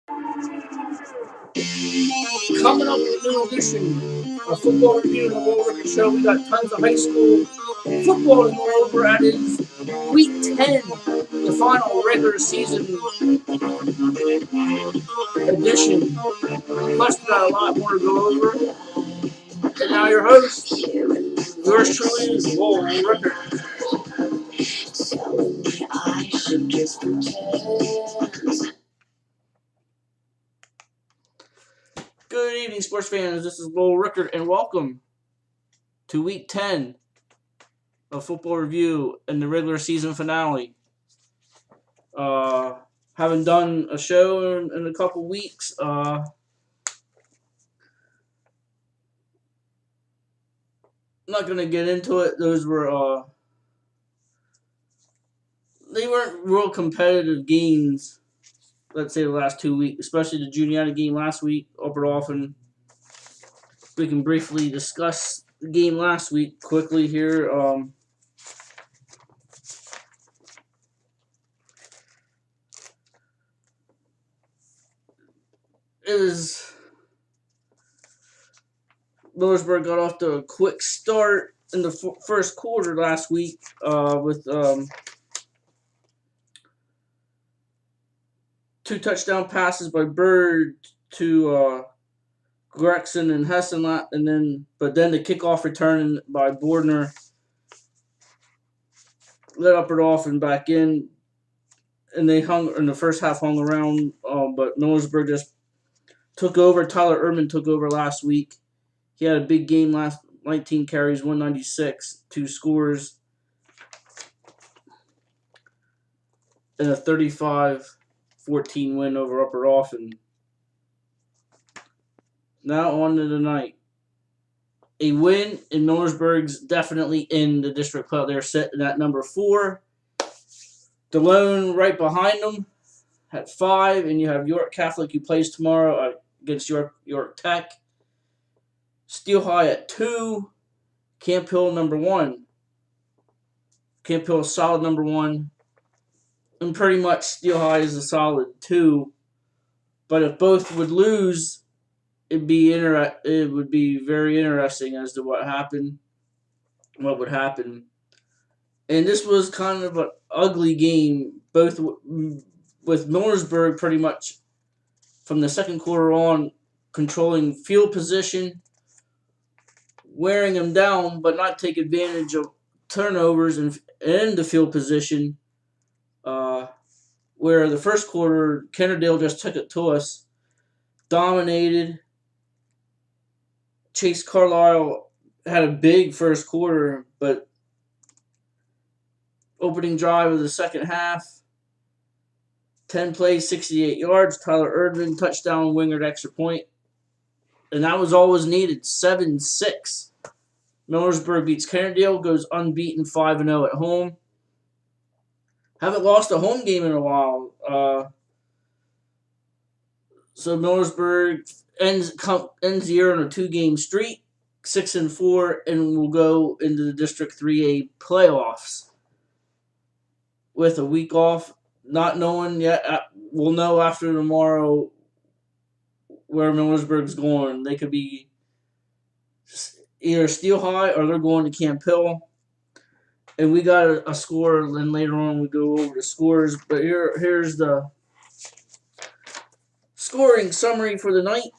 Coming up with a new edition of Football Review and the Will Rickard Show. We got tons of high school football to go over. That is Week 10, the final regular season edition. Plus, we got a lot more to go over. And now your host, yours truly, is Will Rickard. Good evening, sports fans. This is Lowell Rickard, and welcome to Week 10 of Football Review and the regular season finale. Haven't done a show in a couple weeks. I'm not going to get into it. Those were, they weren't real competitive games, let's say the last 2 weeks, especially the Juniata game last week, Oberhofen. We can briefly discuss the game last week quickly here. Millersburg got off to a quick start in the first quarter last week with 2 touchdown passes by Bird to Gregson and Hessen, but then the kickoff return by Bordner let Oberhofen back in, and they hung in the first half, hung around, but Millersburg just took over. Tyler Erdman took over last week. He had a big game last, 19 carries, 196, 2 scores, and a 35-14 win over Oberhofen. Now on to the night. A win, and Millersburg's definitely in the district playoff. They're sitting at number 4. DeLone right behind them at 5, and you have York Catholic, who plays tomorrow against York Tech. Steel High at 2. Camp Hill number 1. Camp Hill is solid number 1. And pretty much Steel High is a solid 2. But if both would lose, it would be very interesting as to what would happen. And this was kind of an ugly game, both with Millersburg pretty much from the second quarter on controlling field position, wearing them down, but not take advantage of turnovers and the field position. Where the first quarter, Kennerdale just took it to us, dominated. Chase Carlisle had a big first quarter, but opening drive of the second half, 10 plays, 68 yards. Tyler Erdman, touchdown, Wingard, extra point. And that was all was needed, 7-6. Millersburg beats Kennerdale, goes unbeaten 5-0 at home. Haven't lost a home game in a while. So Millersburg ends the year on a 2-game streak, 6-4, and will go into the District 3A playoffs with a week off. Not knowing yet, we'll know after tomorrow where Millersburg's going. They could be either Steel High or they're going to Camp Hill. And we got a score, and later on we go over the scores. But here's the scoring summary for the night.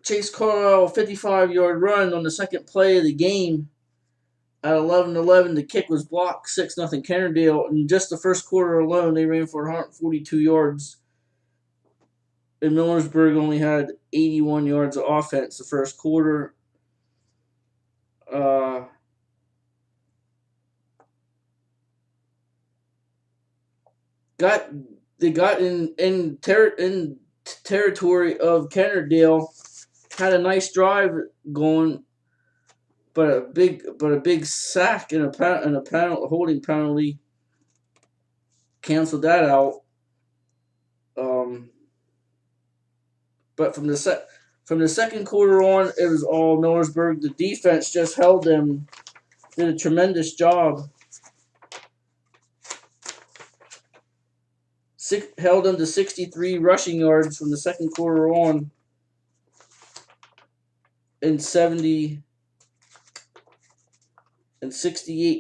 Chase Carlisle, 55-yard run on the second play of the game. At 11-11, the kick was blocked, 6-0 Kennerdale. In just the first quarter alone, they ran for 142 yards. And Millersburg only had 81 yards of offense the first quarter. They got in territory of Kennerdale, had a nice drive going, but a big sack and a holding penalty canceled that out. But from the second quarter on, it was all Millersburg. The defense just held them, did a tremendous job. held them to 63 rushing yards from the second quarter on, and 68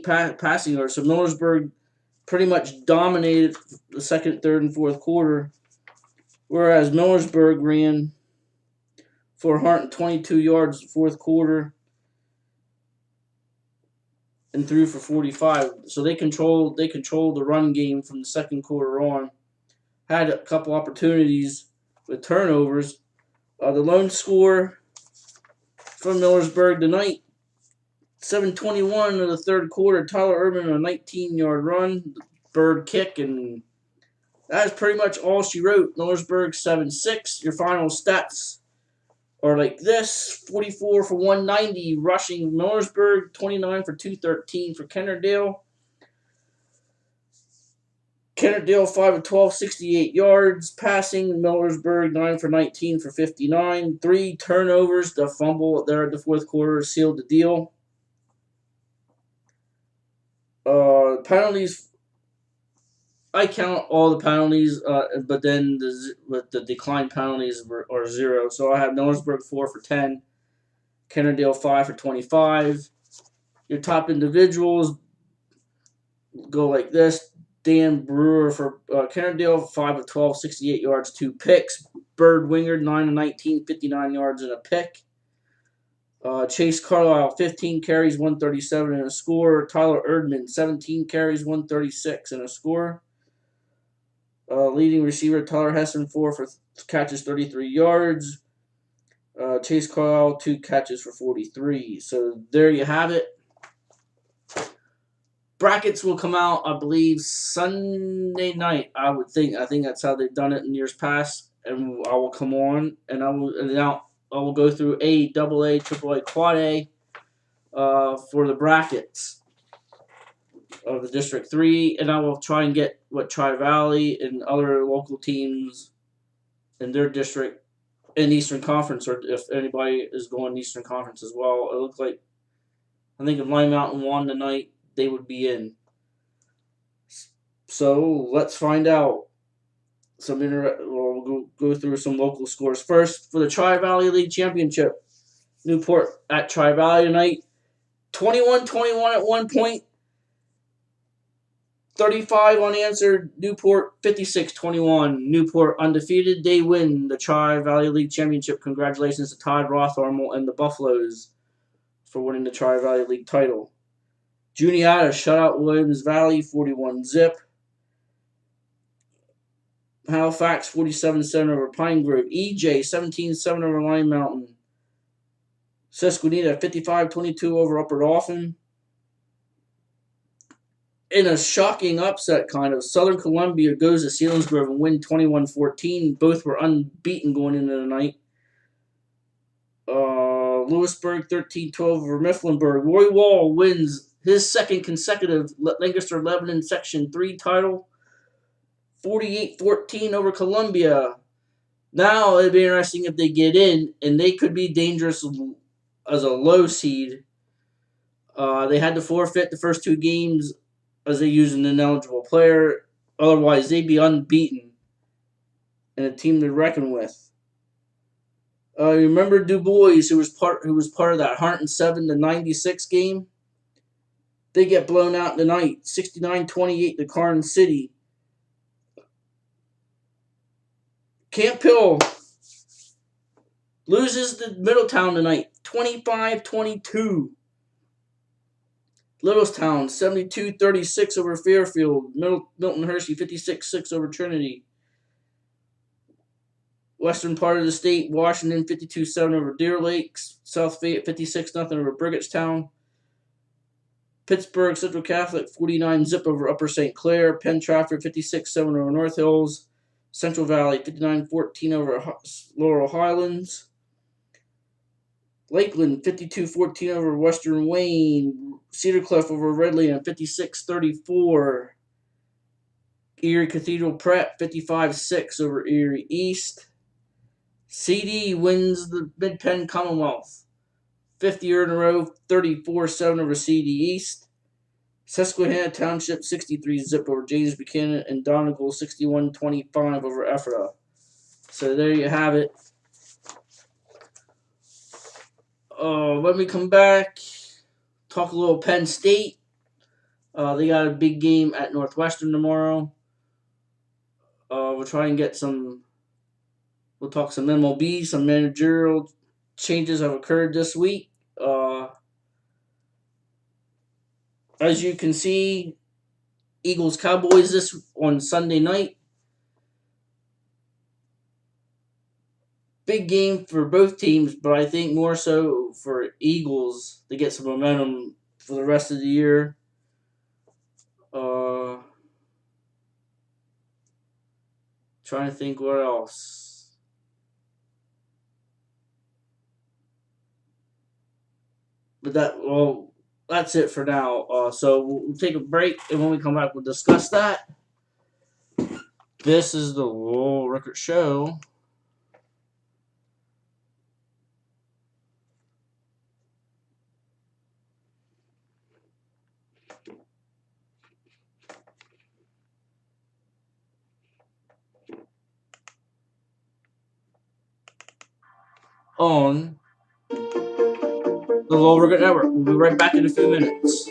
passing yards. So Millersburg pretty much dominated the second, third, and fourth quarter, whereas Millersburg ran for 122 yards the fourth quarter and threw for 45. So they controlled the run game from the second quarter on. Had a couple opportunities with turnovers. The lone score from Millersburg tonight, 7:21 of the third quarter, Tyler Urban on a 19-yard run, bird kick, and that is pretty much all she wrote. Millersburg 7-6. Your final stats are like this: 44 for 190 rushing Millersburg, 29 for 213 for Kennerdale. Kennerdale 5 of 12, 68 yards. Passing, Millersburg 9 for 19 for 59. 3 turnovers. The fumble there at the fourth quarter sealed the deal. Penalties. I count all the penalties, but then the declined penalties are 0. So I have Millersburg 4 for 10. Kennerdale 5 for 25. Your top individuals go like this. Dan Brewer for Kennerdale, 5 of 12, 68 yards, 2 picks. Bird Wingard, 9 of 19, 59 yards and a pick. Chase Carlisle, 15 carries, 137 and a score. Tyler Erdman, 17 carries, 136 and a score. Leading receiver Tyler Hessen, 4 for catches, 33 yards. Chase Carlisle, 2 catches for 43. So there you have it. Brackets will come out, I believe, Sunday night. I would think. I think that's how they've done it in years past. And I will come on, and I will go through A, double A, triple A, quad A, for the brackets of the District 3, and I will try and get what Tri-Valley and other local teams in their district in Eastern Conference, or if anybody is going Eastern Conference as well. It looks like, I think if Lime Mountain won tonight, they would be in. So let's find out. We'll go through some local scores first for the Tri-Valley League Championship. Newport at Tri-Valley tonight, 21-21 at one point. 35 unanswered. Newport 56-21. Newport undefeated. They win the Tri-Valley League Championship. Congratulations to Todd Rotharmel and the Buffaloes for winning the Tri-Valley League title. Juniata shut out Williams Valley 41-0. Halifax 47-7 over Pine Grove. EJ 17-7 over Lime Mountain. Susquehanna 55-22 over Upper Dauphin. In a shocking upset, kind of, Southern Columbia goes to Selinsgrove and win 21-14. Both were unbeaten going into the night. Lewisburg 13-12 over Mifflinburg. Roy Wall wins his second consecutive Lancaster Lebanon Section 3 title. 48-14 over Columbia. Now it'd be interesting if they get in, and they could be dangerous as a low seed. They had to forfeit the first 2 games as they used an ineligible player. Otherwise, they'd be unbeaten and a team to reckon with. Remember Du Bois, who was part of that 107-96 game? They get blown out tonight, 69-28 to Carson City. Camp Hill loses to Middletown tonight, 25-22. Littlestown 72-36 over Fairfield. Milton Hershey 56-6 over Trinity. Western part of the state, Washington 52-7 over Deer Lakes. South Fayette 56-0 over Brigattstown. Pittsburgh Central Catholic 49-0 over Upper St. Clair. Penn Trafford 56-7 over North Hills. Central Valley 59-14 over Laurel Highlands. Lakeland 52-14 over Western Wayne. Cedar Cliff over Redland 56-34. Erie Cathedral Prep 55-6 over Erie East. CD wins the Mid-Penn Commonwealth. 50th year in a row, 34-7 over CD East. Susquehanna Township 63 zip over James Buchanan, and Donegal 61-25 over Ephrata. So there you have it. When we come back, talk a little Penn State. They got a big game at Northwestern tomorrow. We'll try and get some. We'll talk some MLB, some managerial changes have occurred this week. As you can see, Eagles Cowboys this on Sunday night. Big game for both teams, but I think more so for Eagles to get some momentum for the rest of the year. Trying to think what else. But that's it for now. So we'll take a break, and when we come back, we'll discuss that. This is the Lowell Rickert Show. On the Lowell Rickert Network. We'll be right back in a few minutes.